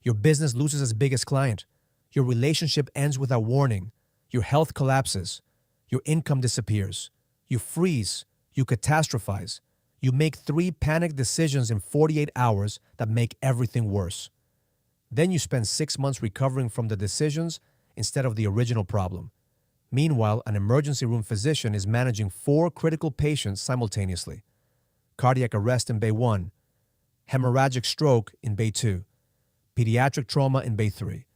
Your business loses its biggest client. Your relationship ends without warning. Your health collapses. Your income disappears. You freeze. You catastrophize. You make 3 panicked decisions in 48 hours that make everything worse. Then you spend 6 months recovering from the decisions instead of the original problem. Meanwhile, an emergency room physician is managing 4 critical patients simultaneously. Cardiac arrest in Bay 1, hemorrhagic stroke in Bay 2, pediatric trauma in Bay 3,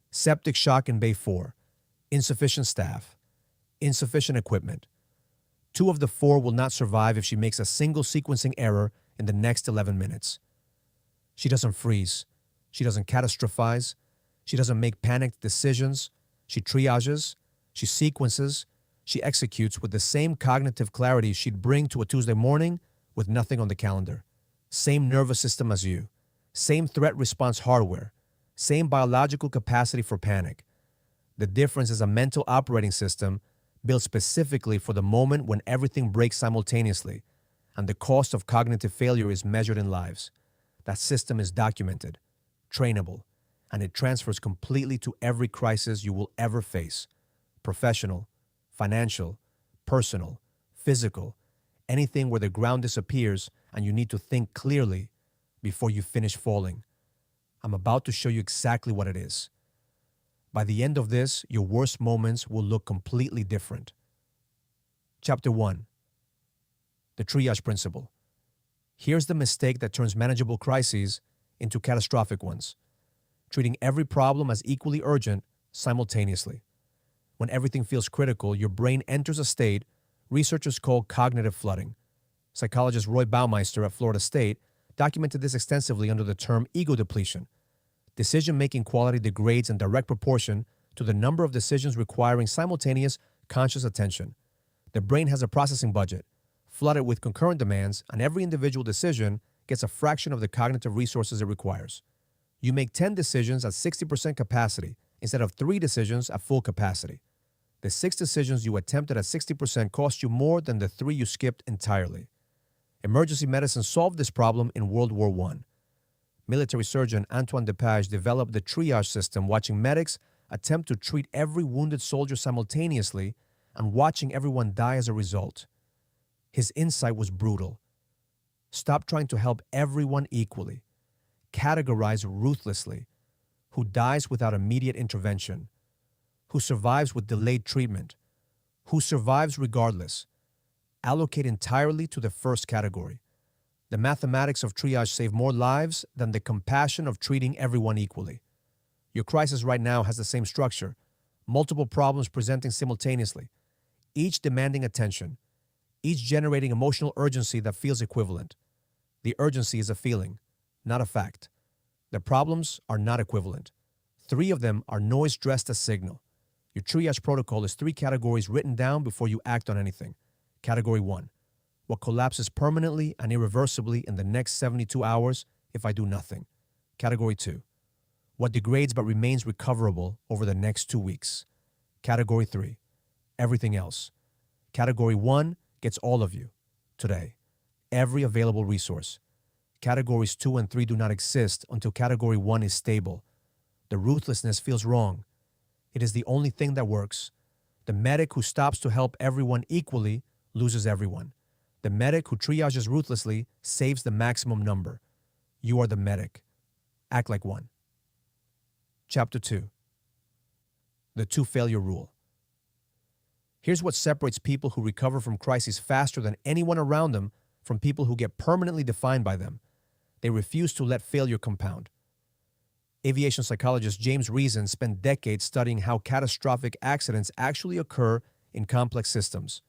septic shock in Bay 4, insufficient staff, insufficient equipment. 2 of the 4 will not survive if she makes a single sequencing error in the next 11 minutes. She doesn't freeze. She doesn't catastrophize. She doesn't make panicked decisions. She triages. She sequences. She executes with the same cognitive clarity she'd bring to a Tuesday morning with nothing on the calendar. Same nervous system as you. Same threat response hardware. Same biological capacity for panic. The difference is a mental operating system built specifically for the moment when everything breaks simultaneously, and the cost of cognitive failure is measured in lives. That system is documented, trainable, and it transfers completely to every crisis you will ever face. Professional, financial, personal, physical, anything where the ground disappears and you need to think clearly before you finish falling. I'm about to show you exactly what it is. By the end of this, your worst moments will look completely different. Chapter 1. The triage principle. Here's the mistake that turns manageable crises into catastrophic ones. Treating every problem as equally urgent simultaneously. When everything feels critical, your brain enters a state researchers call cognitive flooding. Psychologist Roy Baumeister at Florida State documented this extensively under the term ego depletion. Decision-making quality degrades in direct proportion to the number of decisions requiring simultaneous conscious attention. The brain has a processing budget, flooded with concurrent demands, and every individual decision gets a fraction of the cognitive resources it requires. You make 10 decisions at 60% capacity instead of 3 decisions at full capacity. The 6 decisions you attempted at 60% cost you more than the 3 you skipped entirely. Emergency medicine solved this problem in World War I. Military surgeon Antoine Depage developed the triage system, watching medics attempt to treat every wounded soldier simultaneously and watching everyone die as a result. His insight was brutal. Stop trying to help everyone equally. Categorize ruthlessly. Who dies without immediate intervention? Who survives with delayed treatment? Who survives regardless? Allocate entirely to the first category. The mathematics of triage save more lives than the compassion of treating everyone equally. Your crisis right now has the same structure, multiple problems presenting simultaneously, each demanding attention, each generating emotional urgency that feels equivalent. The urgency is a feeling, not a fact. The problems are not equivalent. 3 of them are noise dressed as signal. Your triage protocol is 3 categories written down before you act on anything. Category 1. What collapses permanently and irreversibly in the next 72 hours if I do nothing. Category 2. What degrades but remains recoverable over the next 2 weeks. Category 3. Everything else. Category 1 gets all of you. Today. Every available resource. Categories 2 and 3 do not exist until Category 1 is stable. The ruthlessness feels wrong. It is the only thing that works. The medic who stops to help everyone equally loses everyone. The medic who triages ruthlessly saves the maximum number. You are the medic. Act like one. Chapter 2. The 2-failure rule. Here's what separates people who recover from crises faster than anyone around them from people who get permanently defined by them. They refuse to let failure compound. Aviation psychologist James Reason spent decades studying how catastrophic accidents actually occur in complex systems.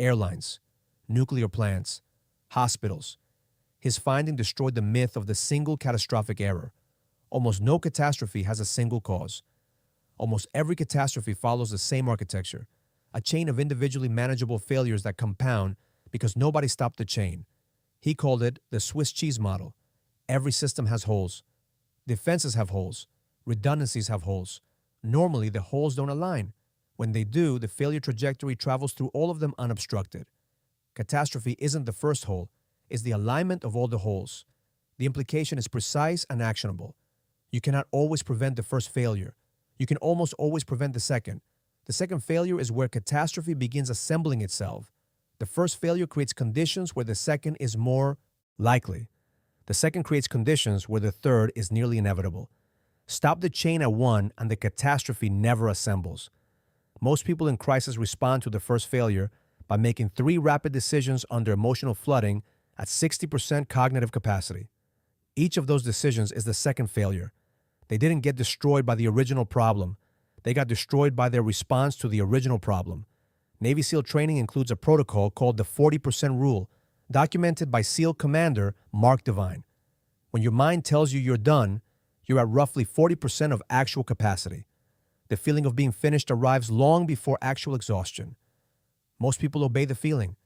Airlines, nuclear plants, hospitals. His finding destroyed the myth of the single catastrophic error. Almost no catastrophe has a single cause. Almost every catastrophe follows the same architecture, a chain of individually manageable failures that compound because nobody stopped the chain. He called it the Swiss cheese model. Every system has holes. Defenses have holes. Redundancies have holes. Normally, the holes don't align. When they do, the failure trajectory travels through all of them unobstructed. Catastrophe isn't the first hole, it's the alignment of all the holes. The implication is precise and actionable. You cannot always prevent the first failure. You can almost always prevent the second. The second failure is where catastrophe begins assembling itself. The first failure creates conditions where the second is more likely. The second creates conditions where the third is nearly inevitable. Stop the chain at one and the catastrophe never assembles. Most people in crisis respond to the first failure by making 3 rapid decisions under emotional flooding at 60% cognitive capacity. Each of those decisions is the second failure. They didn't get destroyed by the original problem. They got destroyed by their response to the original problem. Navy SEAL training includes a protocol called the 40% rule, documented by SEAL Commander Mark Devine. When your mind tells you you're done, you're at roughly 40% of actual capacity. The feeling of being finished arrives long before actual exhaustion. Most people obey the feeling.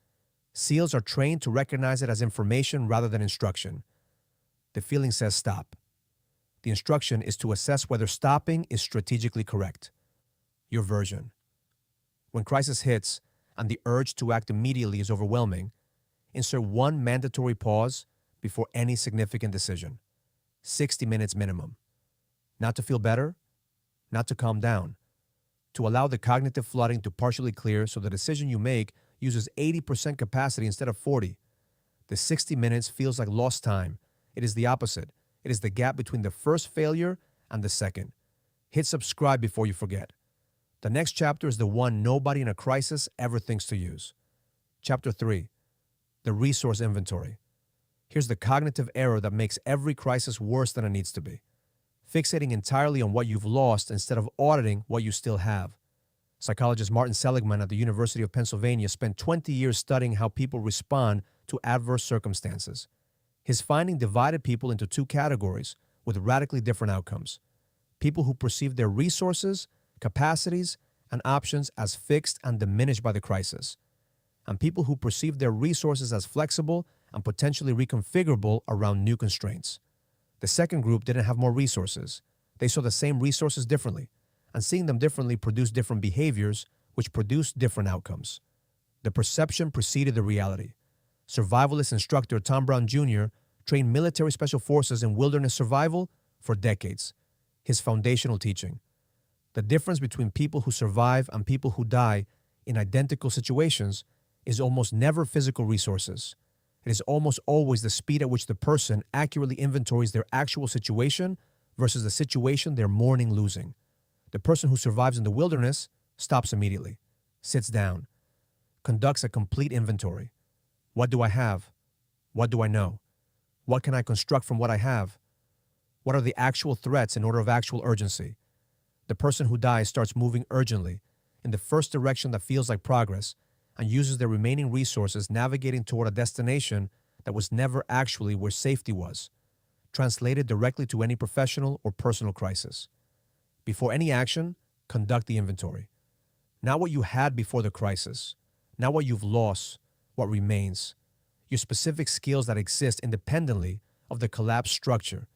SEALs are trained to recognize it as information rather than instruction. The feeling says stop. The instruction is to assess whether stopping is strategically correct. Your version. When crisis hits and the urge to act immediately is overwhelming, insert 1 mandatory pause before any significant decision. 60 minutes minimum. Not to feel better, not to calm down. To allow the cognitive flooding to partially clear so the decision you make uses 80% capacity instead of 40. The 60 minutes feels like lost time. It is the opposite. It is the gap between the first failure and the second. Hit subscribe before you forget. The next chapter is the one nobody in a crisis ever thinks to use. Chapter 3. The resource inventory. Here's the cognitive error that makes every crisis worse than it needs to be. Fixating entirely on what you've lost instead of auditing what you still have. Psychologist Martin Seligman at the University of Pennsylvania spent 20 years studying how people respond to adverse circumstances. His finding divided people into 2 categories with radically different outcomes. People who perceive their resources, capacities, and options as fixed and diminished by the crisis, and people who perceive their resources as flexible and potentially reconfigurable around new constraints. The second group didn't have more resources. They saw the same resources differently, and seeing them differently produced different behaviors, which produced different outcomes. The perception preceded the reality. Survivalist instructor Tom Brown Jr. trained military special forces in wilderness survival for decades. His foundational teaching. The difference between people who survive and people who die in identical situations is almost never physical resources. It is almost always the speed at which the person accurately inventories their actual situation versus the situation they're mourning losing. The person who survives in the wilderness stops immediately, sits down, conducts a complete inventory. What do I have? What do I know? What can I construct from what I have? What are the actual threats in order of actual urgency? The person who dies starts moving urgently in the first direction that feels like progress and uses their remaining resources navigating toward a destination that was never actually where safety was, translated directly to any professional or personal crisis. Before any action, conduct the inventory. Not what you had before the crisis, not what you've lost, what remains, your specific skills that exist independently of the collapsed structure,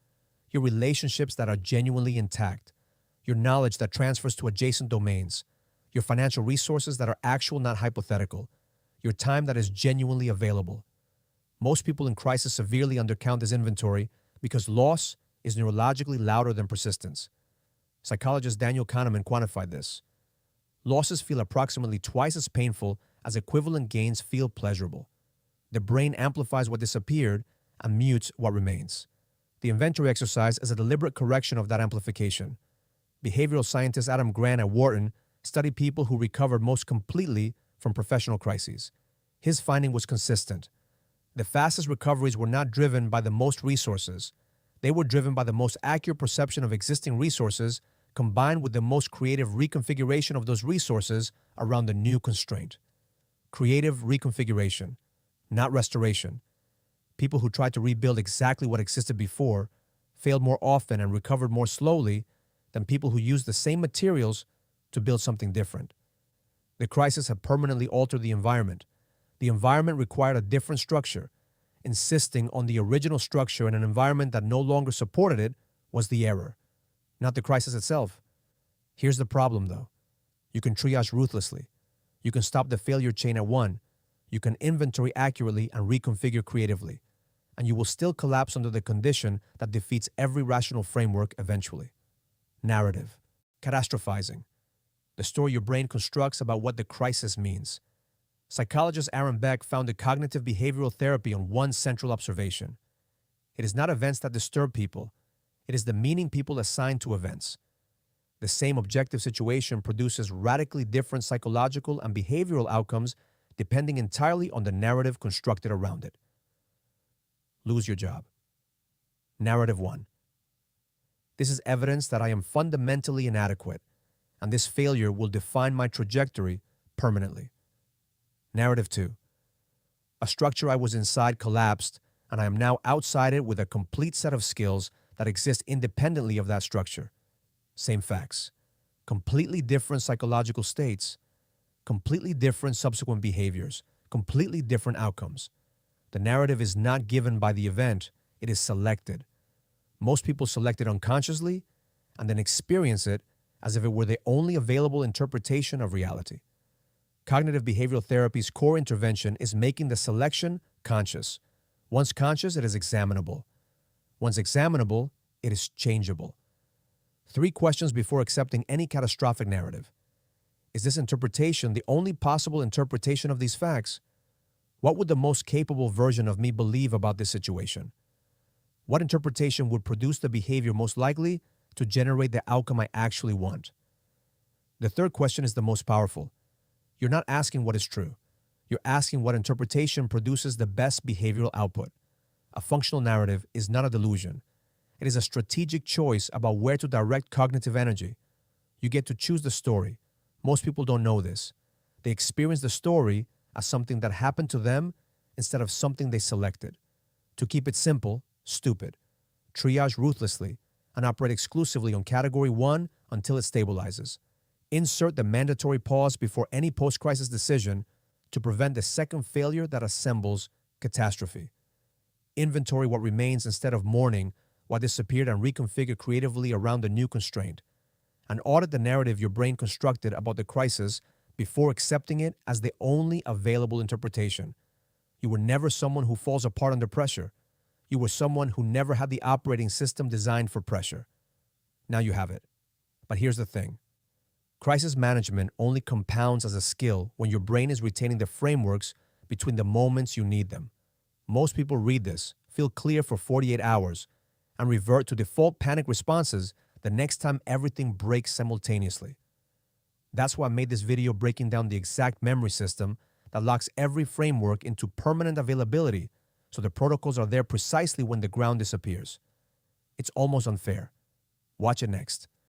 your relationships that are genuinely intact, your knowledge that transfers to adjacent domains, your financial resources that are actual, not hypothetical, your time that is genuinely available. Most people in crisis severely undercount this inventory because loss is neurologically louder than persistence. Psychologist Daniel Kahneman quantified this. Losses feel approximately twice as painful as equivalent gains feel pleasurable. The brain amplifies what disappeared and mutes what remains. The inventory exercise is a deliberate correction of that amplification. Behavioral scientist Adam Grant at Wharton studied people who recovered most completely from professional crises. His finding was consistent. The fastest recoveries were not driven by the most resources. They were driven by the most accurate perception of existing resources combined with the most creative reconfiguration of those resources around the new constraint. Creative reconfiguration, not restoration. People who tried to rebuild exactly what existed before failed more often and recovered more slowly than people who used the same materials to build something different. The crisis had permanently altered the environment. The environment required a different structure. Insisting on the original structure in an environment that no longer supported it was the error, not the crisis itself. Here's the problem, though. You can triage ruthlessly. You can stop the failure chain at one. You can inventory accurately and reconfigure creatively. and you will still collapse under the condition that defeats every rational framework eventually. Narrative. Catastrophizing. The story your brain constructs about what the crisis means. Psychologist Aaron Beck founded cognitive behavioral therapy on one central observation. It is not events that disturb people. It is the meaning people assign to events. The same objective situation produces radically different psychological and behavioral outcomes depending entirely on the narrative constructed around it. Lose your job. Narrative 1. This is evidence that I am fundamentally inadequate, and this failure will define my trajectory permanently. Narrative 2. A structure I was inside collapsed, and I am now outside it with a complete set of skills that exist independently of that structure. Same facts. Completely different psychological states. Completely different subsequent behaviors. Completely different outcomes. The narrative is not given by the event, it is selected. Most people select it unconsciously and then experience it as if it were the only available interpretation of reality. Cognitive behavioral therapy's core intervention is making the selection conscious. Once conscious, it is examinable. Once examinable, it is changeable. 3 questions before accepting any catastrophic narrative. Is this interpretation the only possible interpretation of these facts? What would the most capable version of me believe about this situation? What interpretation would produce the behavior most likely to generate the outcome I actually want? The third question is the most powerful. You're not asking what is true. You're asking what interpretation produces the best behavioral output. A functional narrative is not a delusion. It is a strategic choice about where to direct cognitive energy. You get to choose the story. Most people don't know this. They experience the story as something that happened to them instead of something they selected. To keep it simple, stupid. Triage ruthlessly and operate exclusively on Category 1 until it stabilizes. Insert the mandatory pause before any post-crisis decision to prevent the second failure that assembles catastrophe. Inventory what remains instead of mourning what disappeared and reconfigure creatively around the new constraint. And audit the narrative your brain constructed about the crisis before accepting it as the only available interpretation. You were never someone who falls apart under pressure. You were someone who never had the operating system designed for pressure. Now you have it. But here's the thing. Crisis management only compounds as a skill when your brain is retaining the frameworks between the moments you need them. Most people read this, feel clear for 48 hours, and revert to default panic responses the next time everything breaks simultaneously. That's why I made this video breaking down the exact memory system that locks every framework into permanent availability so the protocols are there precisely when the ground disappears. It's almost unfair. Watch it next.